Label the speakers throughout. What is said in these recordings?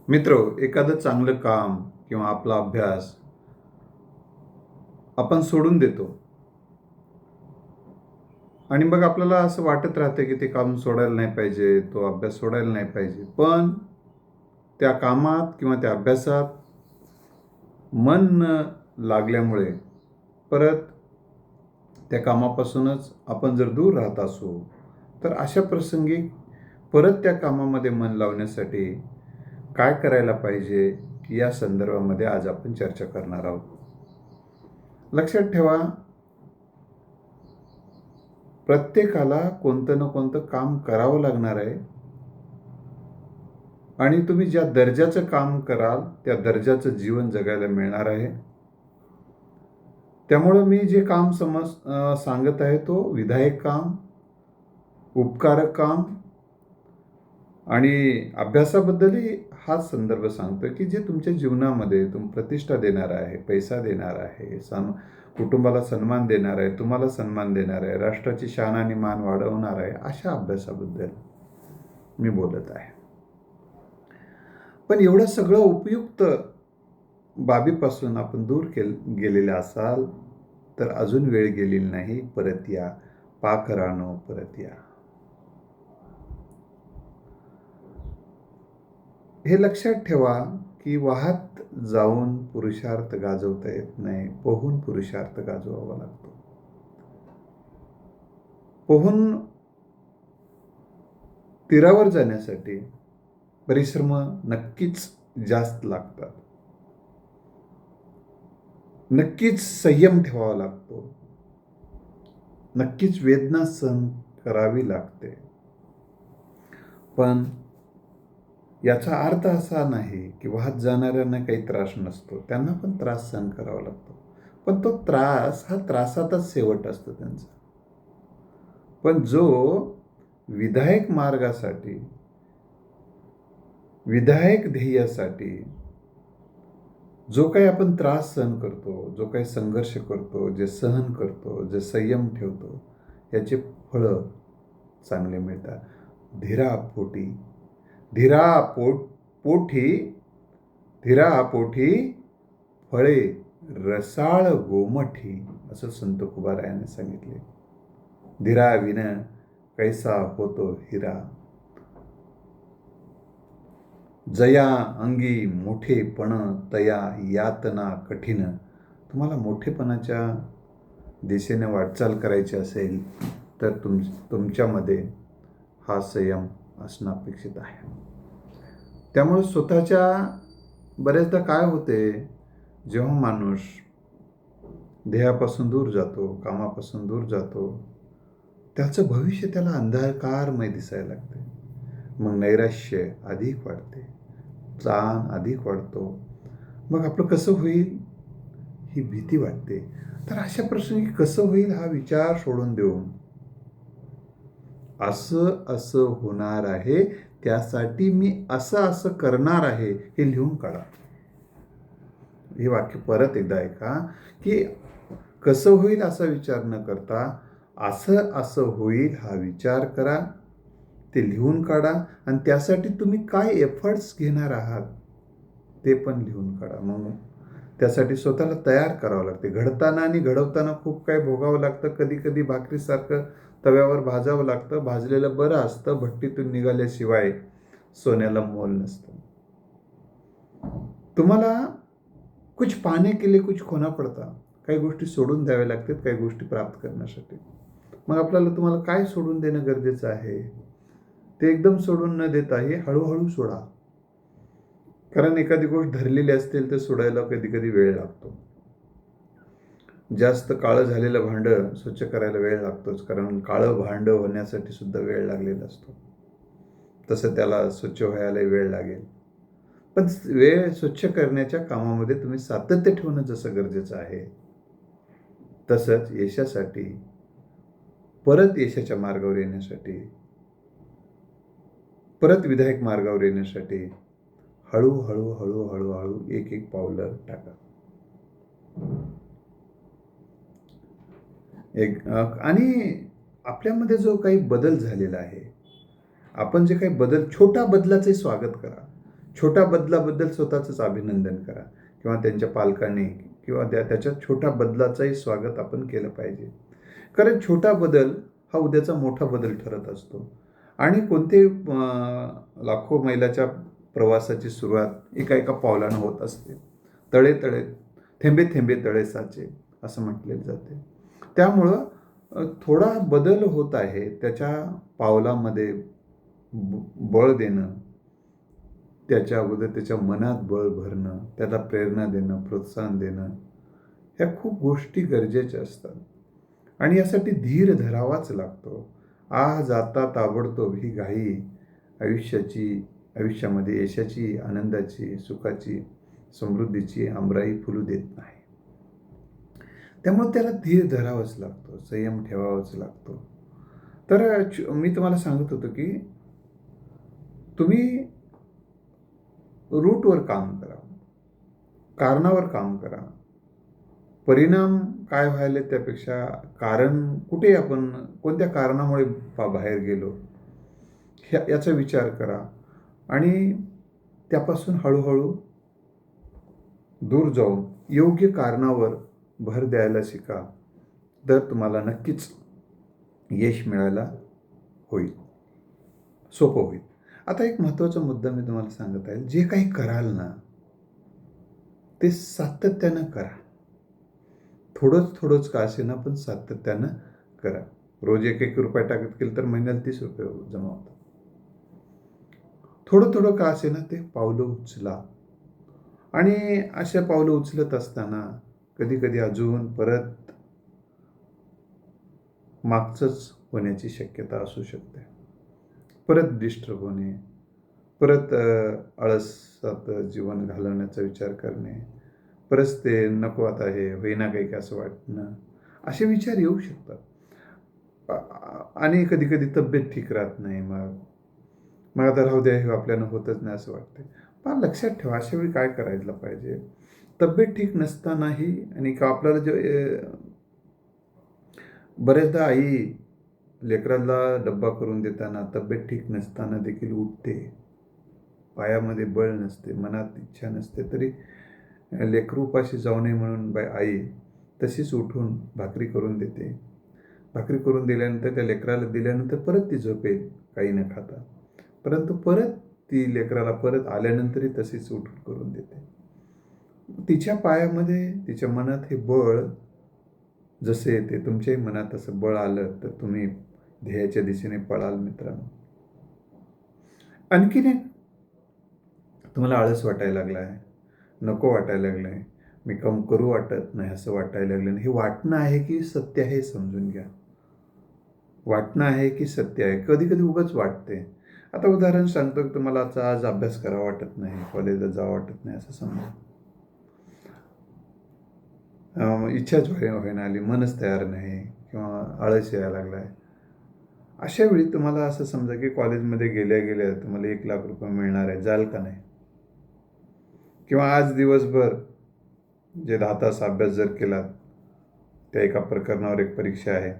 Speaker 1: मित्र, एखादं चांगलं काम किंवा आपला अभ्यास आपण सोडून देतो आणि मग आपल्याला असं वाटत राहतं की ते काम सोडायला नाही पाहिजे, तो अभ्यास सोडायला नाही पाहिजे. पण त्या कामात किंवा त्या अभ्यासात मन न लागल्यामुळे परत त्या कामापासूनच आपण जर दूर राहत असू, तर अशा प्रसंगी परत त्या कामामध्ये मन लावण्यासाठी काय करायला पाहिजे, या संदर्भामध्ये आज आपण चर्चा करणार आहोत. लक्षात ठेवा, प्रत्येकाला कोणतं ना कोणतं काम करावं लागणार आहे आणि तुम्ही ज्या दर्जाचं काम कराल त्या दर्जाचं जीवन जगायला मिळणार आहे. त्यामुळं मी जे काम सांगत आहे तो विधायक काम, उपकारक काम आणि अभ्यासाबद्दलही हाच संदर्भ सांगतोय की जे तुमच्या जीवनामध्ये प्रतिष्ठा देणार आहे, पैसा देणार आहे, कुटुंबाला सन्मान देणार आहे, तुम्हाला सन्मान देणार आहे, राष्ट्राची शान आणि मान वाढवणार आहे, अशा अभ्यासाबद्दल मी बोलत आहे. पण एवढं सगळं उपयुक्त बाबीपासून आपण दूर गेलेले असाल तर अजून वेळ गेलेली नाही. परत या पाखरानो, परत या. हे लक्षात ठेवा की वाहत जाऊन पुरुषार्थ गाजवता येत नाही, पोहून पुरुषार्थ गाजवावा लागतो. पोहून तीरावर जाण्यासाठी परिश्रम नक्कीच जास्त लागतात. नक्कीच संयम ठेवावा लागतो. नक्कीच वेदना सहन करावी लागते. पण याचा अर्थ असा नाही की वाहत जाणाऱ्यांना काही त्रास नसतो. त्यांना पण त्रास सहन करावा लागतो. पण तो त्रास हा त्रासातच शेवट असतो त्यांचा. पण जो विधायक मार्गासाठी, विधायक ध्येयासाठी जो काही आपण त्रास सहन करतो, जो काही संघर्ष करतो, जे सहन करतो, जे संयम ठेवतो, याचे फळं चांगले मिळतात. धीरापोटी फळे रसाळ गोमठी, असं संत तुकारामाने सांगितले. धीराविन कैसा होतो हिरा, जया अंगी मोठेपण तया यातना कठीण. तुम्हाला मोठेपणाच्या दिशेने वाटचाल करायची असेल तर तुमच्यामध्ये हा संयम असणं अपेक्षित आहे. त्यामुळे स्वतःच्या बरेचदा काय होते, जेव्हा माणूस ध्येयापासून दूर जातो, कामापासून दूर जातो, त्याचं भविष्य त्याला अंधकारमय दिसायला लागते. मग नैराश्य अधिक वाढते, ताण अधिक वाढतो. मग आपलं कसं होईल ही भीती वाटते. तर अशा प्रसंगी कसं होईल हा विचार सोडून देऊन असं होणार आहे, त्यासाठी मी असं करणार आहे हे लिहून काढा. हे वाक्य परत एकदा ऐका की कसं होईल असा विचार न करता असं होईल हा विचार करा, ते लिहून काढा आणि त्यासाठी तुम्ही काय एफर्ट्स घेणार आहात ते पण लिहून काढा. मग त्यासाठी स्वतःला तयार करावं लागते. घडताना आणि घडवताना खूप काही भोगावं लागतं. कधी कधी भाकरीसारखं तव्यावर भाजावं लागतं. भाजलेलं बरं असतं, भट्टीतून निघाल्याशिवाय सोन्याला मोल नसतं. तुम्हाला कुछ पाने के लिए कुछ खोना पडता. काही गोष्टी सोडून द्याव्या लागतात काही गोष्टी प्राप्त करण्यासाठी. मग तुम्हाला काय सोडून देणं गरजेचं आहे, ते एकदम सोडून न देता हे हळूहळू सोडा. कारण एखादी गोष्ट धरलेली असतील तर सोडायला कधी कधी वेळ लागतो. जास्त काळं झालेलं भांडं स्वच्छ करायला वेळ लागतोच, कारण काळं भांडं होण्यासाठी सुद्धा वेळ लागलेला असतो. तसं त्याला स्वच्छ व्हायला वेळ लागेल. पण वेळ स्वच्छ करण्याच्या कामामध्ये तुम्ही सातत्य ठेवणं जसं गरजेचं आहे, तसंच यशासाठी, परत यशाच्या मार्गावर येण्यासाठी, परत विधायक मार्गावर येण्यासाठी हळूहळू एक पावलं टाका. आणि आपल्यामध्ये जो काही बदल झालेला आहे, आपण जे काही छोटा बदलाचे स्वागत करा. छोट्या बदलाबद्दल स्वतःचंच अभिनंदन करा किंवा त्यांच्या पालकांनी किंवा त्याच्या छोट्या बदलाचंही स्वागत आपण केलं पाहिजे. कारण छोटा बदल हा उद्याचा मोठा बदल ठरत असतो. आणि कोणते लाखो मैलाच्या प्रवासाची सुरुवात एका एका पावलानं होत असते. तळे तळे थेंबे थेंबे तळे साचे असं म्हटलेलं जाते. त्यामुळं थोडा बदल होत आहे त्याच्या पावलामध्ये बळ देणं, त्याच्या अगोदर त्याच्या मनात बळ भरणं, त्याला प्रेरणा देणं, प्रोत्साहन देणं, ह्या खूप गोष्टी गरजेच्या असतात. आणि यासाठी धीर धरावाच लागतो. आज आता ताबडतोब ही घाई आयुष्यामध्ये यशाची, आनंदाची, सुखाची, समृद्धीची आमराई फुलू देत नाही. त्यामुळे त्याला धीर धरावाच लागतो, संयम ठेवावाच लागतो. तर मी तुम्हाला सांगत होतो की तुम्ही रूटवर काम करा, कारणावर काम करा. परिणाम काय व्हायला त्यापेक्षा कारण कुठे आपण कोणत्या कारणामुळे बाहेर गेलो याचा विचार करा आणि त्यापासून हळूहळू दूर जाऊन योग्य कारणावर भर द्यायला शिका. तर तुम्हाला नक्कीच यश मिळायला होईल, सोपं होईल. आता एक महत्त्वाचा मुद्दा मी तुम्हाला सांगत आहे. जे काही कराल ना ते सातत्यानं करा. थोडंच का असेना पण सातत्यानं करा. रोज 1-1 रुपया टाकत केलं तर महिन्याला 30 रुपये जमा होतात. थोडं का असेना ते पावलं उचला. आणि अशा पावलं उचलत असताना कधी अजून परत मागचंच होण्याची शक्यता असू शकते. परत डिस्टर्ब होणे, परत आळसात जीवन घालवण्याचा विचार करणे, परत ते नको आता हे होईना काही असं वाटणं, असे विचार येऊ शकतात. आणि कधी तब्येत ठीक राहत नाही. मग आता राहू द्या, हे आपल्याला होतच नाही असं वाटतं. पण लक्षात ठेवा, अशा वेळी काय करायला पाहिजे. तब्येत ठीक नसतानाही आणि का आपल्याला जे बरेचदा आई लेकराला डब्बा करून देताना तब्येत ठीक नसताना देखील उठते. पायामध्ये बळ नसते, मनात इच्छा नसते, तरी लेकरू उपाशी जाऊ नये म्हणून आई तशीच उठून भाकरी करून देते. भाकरी करून दिल्यानंतर त्या लेकराला दिल्यानंतर परत ती झोपेल काही न खाता. परंतु परत ती लेकराला परत आल्यानंतरही तशीच उठून करून देते. तिच्या पायामध्ये, तिच्या मनात हे बळ जसे येते, तुमच्याही मनात असं बळ आलं तर तुम्ही ध्येयाच्या दिशेने पळाल मित्रांनो. आणखीन एक, तुम्हाला आळस वाटायला लागला आहे, नको वाटायला लागलं आहे, मी काम करू वाटत नाही असं वाटायला लागलं. हे वाटणं आहे की सत्य आहे समजून घ्या. वाटणं आहे की सत्य आहे. कधी उगाच वाटते. आता उदाहरण सांगतो की तुम्हाला आज अभ्यास करावा वाटत नाही, कॉलेजला जावं वाटत नाही असं समजा. इच्छाच होईना आली, मनच तयार नाही किंवा आळस यायला लागला आहे. अशा वेळी तुम्हाला असं समजा की कॉलेजमध्ये गेल्या तुम्हाला 1,00,000 रुपये मिळणार आहे, जाल का नाही? किंवा आज दिवसभर जे 10 तास अभ्यास जर केला, त्या एका प्रकरणावर एक परीक्षा आहे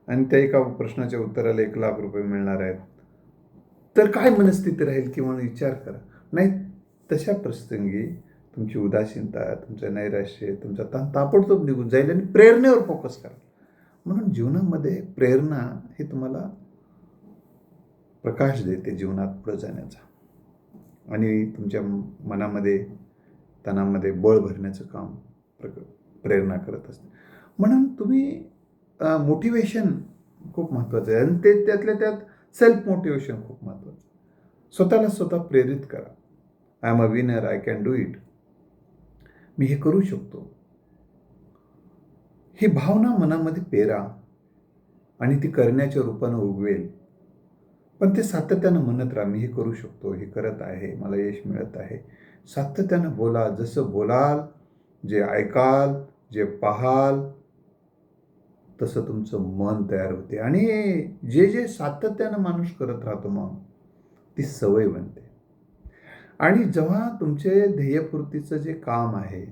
Speaker 1: आणि त्या एका प्रश्नाच्या उत्तराला 1,00,000 रुपये मिळणार आहेत, तर काय मनस्थिती राहील किंवा विचार करा. नाही, तशा प्रसंगी तुमची उदासीनता, तुमचं नैराश्य, तुमचा ताण ताबडतोब निघून जाईल आणि प्रेरणेवर फोकस करा. म्हणून जीवनामध्ये प्रेरणा हे तुम्हाला प्रकाश देते जीवनात पुढे जाण्याचा आणि तुमच्या मनामध्ये, तनामध्ये बळ भरण्याचं काम प्रेरणा करत असते. म्हणून तुम्ही मोटिवेशन खूप महत्त्वाचं आहे आणि ते त्यातल्या त्यात सेल्फ मोटिवेशन खूप महत्त्वाचं. स्वतःला स्वतः प्रेरित करा. I am a winner, I can do it. मी हे करू शकतो. ही भावना मनामध्ये पेरा आणि ती करण्याच्या रूपानं उगवेल. पण ते सातत्यानं म्हणत राहा, मी हे करू शकतो, हे करत आहे, मला यश मिळत आहे. सातत्यानं बोला. जसं बोलाल, जे ऐकाल, जे पाहाल, तसं तुमचं मन तयार होते आणि जे सातत्यानं माणूस करत राहतो मग ती सवय बनते. आणि जेव्हा तुमचे ध्येयपूर्तीचं जे काम आहे,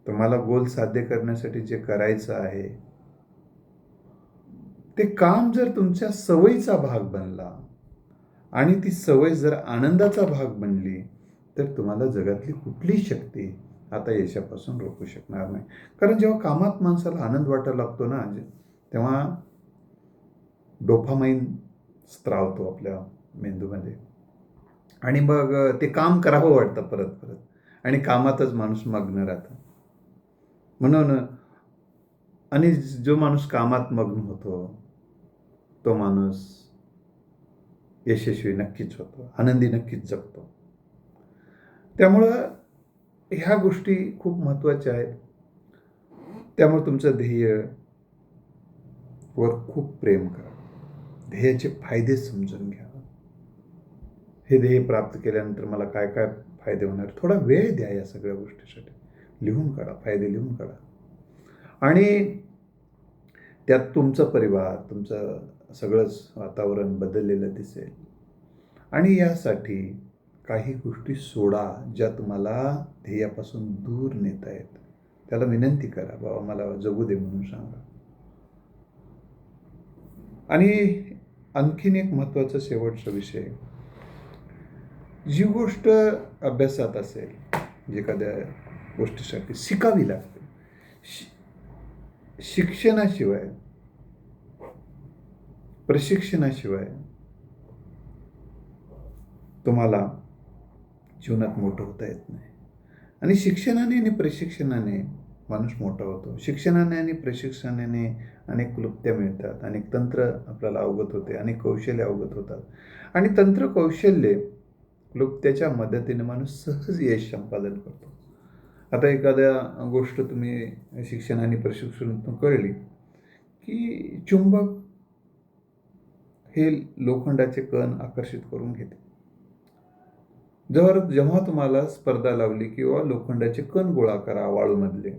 Speaker 1: तुम्हाला गोल साध्य करण्यासाठी जे करायचं आहे, ते काम जर तुमच्या सवयीचा भाग बनला आणि ती सवय जर आनंदाचा भाग बनली तर तुम्हाला जगातली कुठलीही शक्ती आता यशापासून रोखू शकणार नाही. कारण जेव्हा कामात माणसाला आनंद वाटायला लागतो ना, तेव्हा डोपामाइन स्त्रावतो आपल्या मेंदूमध्ये आणि मग ते काम करावं वाटतं परत परत आणि कामातच माणूस मग्न राहतो. म्हणून आणि जो माणूस कामात मग्न होतो तो माणूस यशस्वी नक्कीच होतो, आनंदी नक्कीच जगतो. त्यामुळं ह्या गोष्टी खूप महत्त्वाच्या आहेत. त्यामुळे तुमचं ध्येय वर खूप प्रेम करा. ध्येयाचे फायदे समजून घ्या. हे ध्येय प्राप्त केल्यानंतर मला काय काय फायदे होणार, थोडा वेळ द्या या सगळ्या गोष्टीसाठी. लिहून काढा, फायदे लिहून काढा. आणि त्यात तुमचा परिवार, तुमचं सगळंच वातावरण बदललेलं दिसेल. आणि यासाठी काही गोष्टी सोडा ज्या तुम्हाला ध्येयापासून दूर नेत आहेत. त्याला विनंती करा, बाबा मला जगू दे म्हणून सांगा. आणि आणखीन एक महत्त्वाचा शेवटचा विषय, जी गोष्ट अभ्यासात असेल, एखाद्या गोष्टीसाठी शिकावी लागते, शिक्षणाशिवाय, प्रशिक्षणाशिवाय तुम्हाला जीवनात मोठं होता येत नाही. आणि शिक्षणाने आणि प्रशिक्षणाने माणूस मोठा होतो. शिक्षणाने आणि प्रशिक्षणाने अनेक क्लुप्त्या मिळतात, अनेक तंत्र आपल्याला अवगत होते, अनेक कौशल्य अवगत होतात. आणि तंत्र कौशल्य क्लुप्त्याच्या मदतीने माणूस सहज यश संपादन करतो. आता एखाद्या गोष्ट तुम्ही शिक्षण आणि प्रशिक्षणातून कळली की चुंबक हे लोखंडाचे कण आकर्षित करून घेते. जेव्हा तुम्हाला स्पर्धा लावली किंवा लोखंडाचे कण गोळा करा वाळूमधले,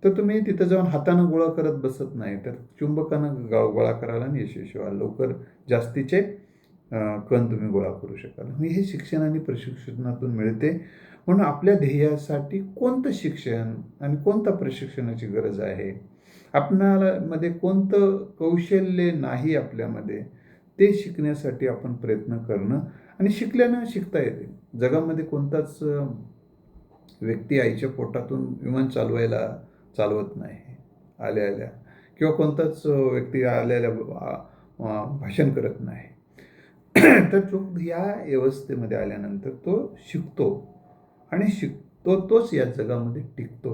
Speaker 1: तर तुम्ही तिथं जाऊन हातानं गोळा करत बसत नाही, तर चुंबकानं गोळा करायला आणि यशस्वी व्हाल. लवकर जास्तीचे कण तुम्ही गोळा करू शकाल. हे शिक्षण आणि प्रशिक्षणातून मिळते. म्हणून आपल्या ध्येयासाठी कोणतं शिक्षण आणि कोणत्या प्रशिक्षणाची गरज आहे, आपणाला मध्ये कोणतं कौशल्य नाही आपल्यामध्ये, ते शिकण्यासाठी आपण प्रयत्न करणं. आणि शिकल्यानं शिकता येते. जगामध्ये कोणताच व्यक्ती आईच्या पोटातून विमान चालवत नाही आल्या किंवा कोणताच व्यक्ती आल्या भाषण करत नाही. तर तो या व्यवस्थेमध्ये आल्यानंतर तो शिकतो आणि शिकतो तोच या जगामध्ये टिकतो.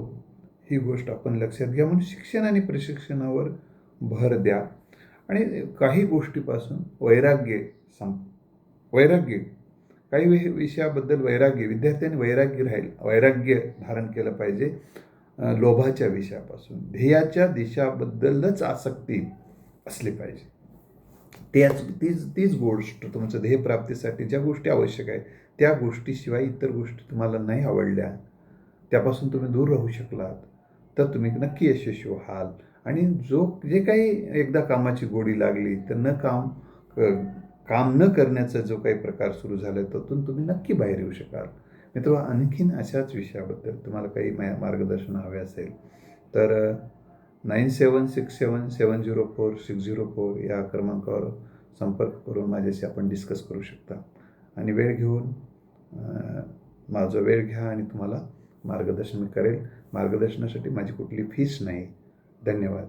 Speaker 1: ही गोष्ट आपण लक्षात घ्या. म्हणून शिक्षण आणि प्रशिक्षणावर भर द्या. आणि काही गोष्टीपासून वैराग्य काही विषयाबद्दल विद्यार्थ्यांनी वैराग्य धारण केलं पाहिजे. लोभाच्या विषयापासून ध्येयाच्या दिशाबद्दलच आसक्ती असली पाहिजे. तीच गोष्ट तुमचं ध्येय प्राप्तीसाठी ज्या गोष्टी आवश्यक आहेत त्या गोष्टीशिवाय इतर गोष्टी तुम्हाला नाही आवडल्या, त्यापासून तुम्ही दूर राहू शकलात, तर तुम्ही नक्की यशस्वी व्हाल. आणि जे काही एकदा कामाची गोडी लागली तर काम न करण्याचा जो काही प्रकार सुरू झाला त्यातून तुम्ही नक्की बाहेर येऊ शकाल. मित्र, आणखीन अशाच विषयाबद्दल तुम्हाला काही मार्गदर्शन हवे असेल तर 9767704604 या क्रमांकावर संपर्क करून माझ्याशी आपण डिस्कस करू शकता. आणि वेळ घेऊन माझा वेळ घ्या आणि तुम्हाला मार्गदर्शन मी करेल. मार्गदर्शनासाठी माझी कुठली फीस नाही. धन्यवाद.